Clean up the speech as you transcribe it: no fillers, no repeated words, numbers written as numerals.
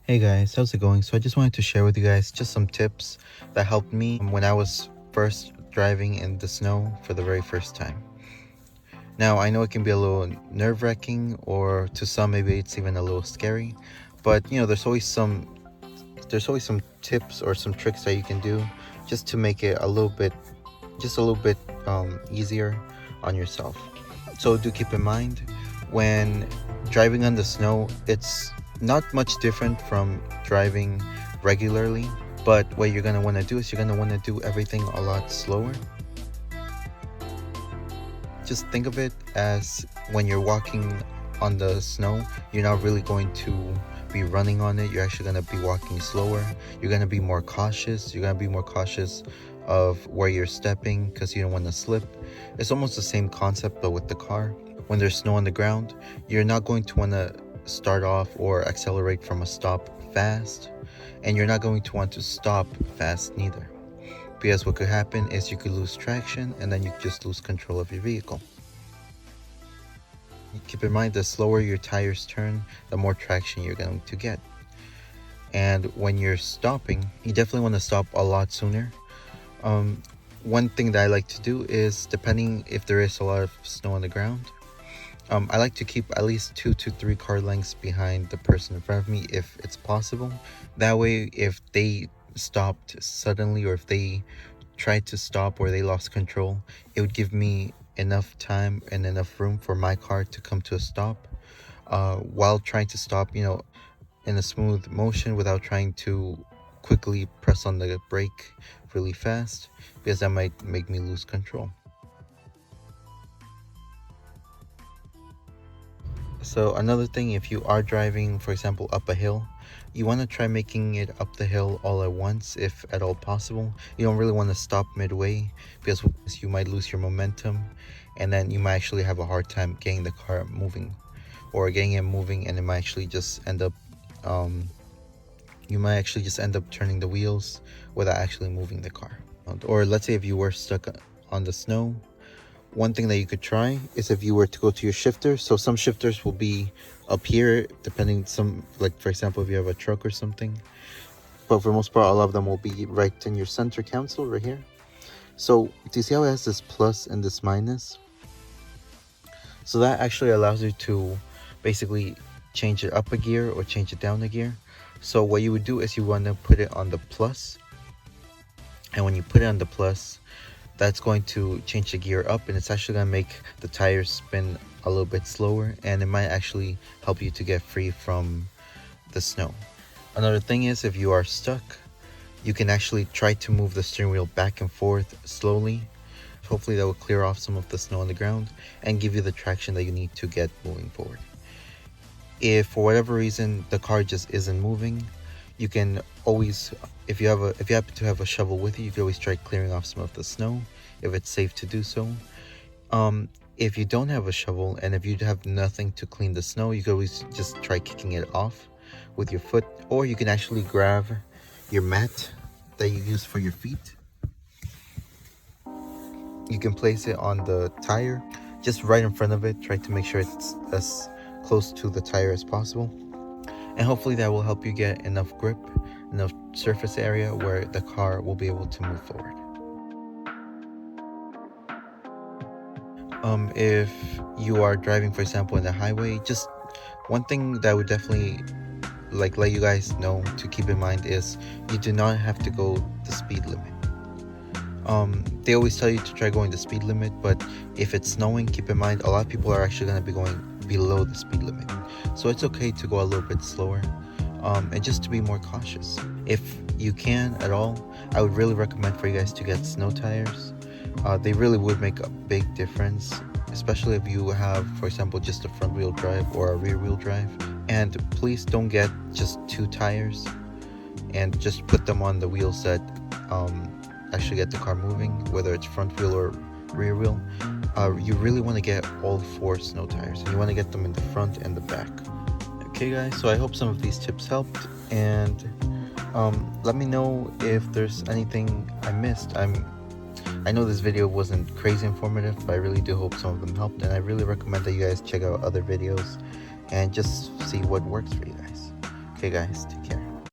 Hey guys, how's it going? So I just wanted to share with you guys just some tips that helped me when I was first driving in the snow for the very first time. Now, I know it can be a little nerve-wracking, or to some maybe it's even a little scary, but there's always some tips or some tricks that you can do just to make it a little bit easier on yourself. So do keep in mind, when driving on the snow, it's not much different from driving regularly, but what you're going to want to do is you're going to want to do everything a lot slower. Just think of it as when you're walking on the snow, you're not really going to be running on it. You're actually going to be walking slower. You're going to be more cautious. You're going to be more cautious of where you're stepping because you don't want to slip. It's almost the same concept, but with the car. When there's snow on the ground, you're not going to want to start off or accelerate from a stop fast, and you're not going to want to stop fast neither, because what could happen is you could lose traction and then you just lose control of your vehicle. Keep in mind, the slower your tires turn, the more traction you're going to get. And when you're stopping, you definitely want to stop a lot sooner. One thing that I like to do is, depending if there is a lot of snow on the ground, I like to keep at least 2 to 3 car lengths behind the person in front of me if it's possible. That way, if they stopped suddenly, or if they tried to stop or they lost control, it would give me enough time and enough room for my car to come to a stop, while trying to stop, in a smooth motion, without trying to quickly press on the brake really fast, because that might make me lose control. So another thing, if you are driving, for example, up a hill, you want to try making it up the hill all at once, if at all possible. You don't really want to stop midway, because you might lose your momentum, and then you might actually have a hard time getting the car moving, or getting it moving, and it might actually just end up turning the wheels without actually moving the car. Or let's say if you were stuck on the snow, one thing that you could try is if you were to go to your shifter. So some shifters will be up here, depending, like for example, if you have a truck or something, but for the most part, all of them will be right in your center console right here. So do you see how it has this plus and this minus? So that actually allows you to basically change it up a gear or change it down a gear. So what you would do is you want to put it on the plus, and when you put it on the plus, that's going to change the gear up, and it's actually going to make the tires spin a little bit slower, and it might actually help you to get free from the snow. Another thing is, if you are stuck, you can actually try to move the steering wheel back and forth slowly. Hopefully that will clear off some of the snow on the ground and give you the traction that you need to get moving forward. If for whatever reason the car just isn't moving, you can always, if you happen to have a shovel with you, you can always try clearing off some of the snow if it's safe to do so. If you don't have a shovel, and if you have nothing to clean the snow, you can always just try kicking it off with your foot, or you can actually grab your mat that you use for your feet. You can place it on the tire, just right in front of it. Try to make sure it's as close to the tire as possible, and hopefully that will help you get enough grip, enough surface area where the car will be able to move forward. If you are driving, for example, in the highway, just one thing that I would definitely let you guys know to keep in mind is you do not have to go the speed limit. They always tell you to try going the speed limit, but if it's snowing, keep in mind a lot of people are actually going to be going below the speed limit, so it's okay to go a little bit slower, and just to be more cautious. If you can at all, I would really recommend for you guys to get snow tires. They really would make a big difference, especially if you have, for example, just a front wheel drive or a rear wheel drive. And please don't get just 2 tires and just put them on the wheels that actually get the car moving, whether it's front wheel or rear wheel. You really want to get all 4 snow tires, and you want to get them in the front and the back. Okay guys, so I hope some of these tips helped, and let me know if there's anything I missed. I know this video wasn't crazy informative, but I really do hope some of them helped, and I really recommend that you guys check out other videos and just see what works for you guys. Okay guys, take care.